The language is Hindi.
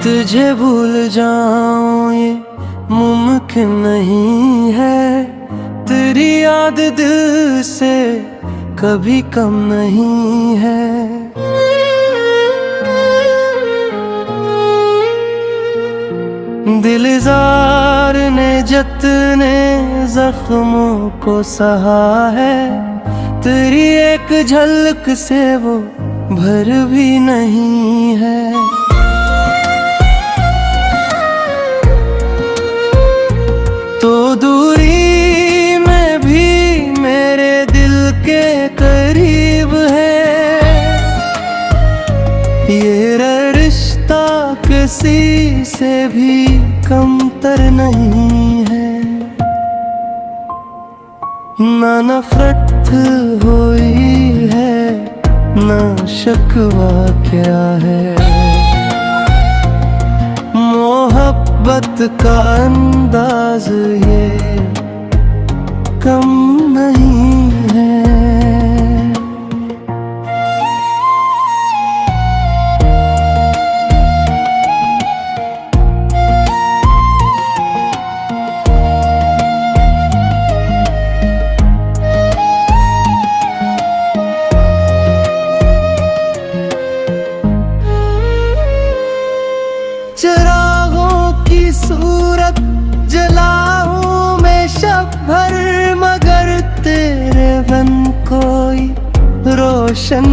तुझे भूल जाऊं ये मुमकिन नहीं है, तेरी याद दिल से कभी कम नहीं है। दिलजार ने जतने जख्मों को सहा है, तेरी एक झलक से वो भर भी नहीं है। तो दूरी में भी मेरे दिल के करीब है, ये रिश्ता किसी से भी कमतर नहीं है। ना नफरत हुई है ना शिकवा क्या है, मोहब्बत का अंदाज ये कम नहीं है। चिरागों की सूरत जलाऊं मैं शब भर, मगर तेरे बिन कोई रोशन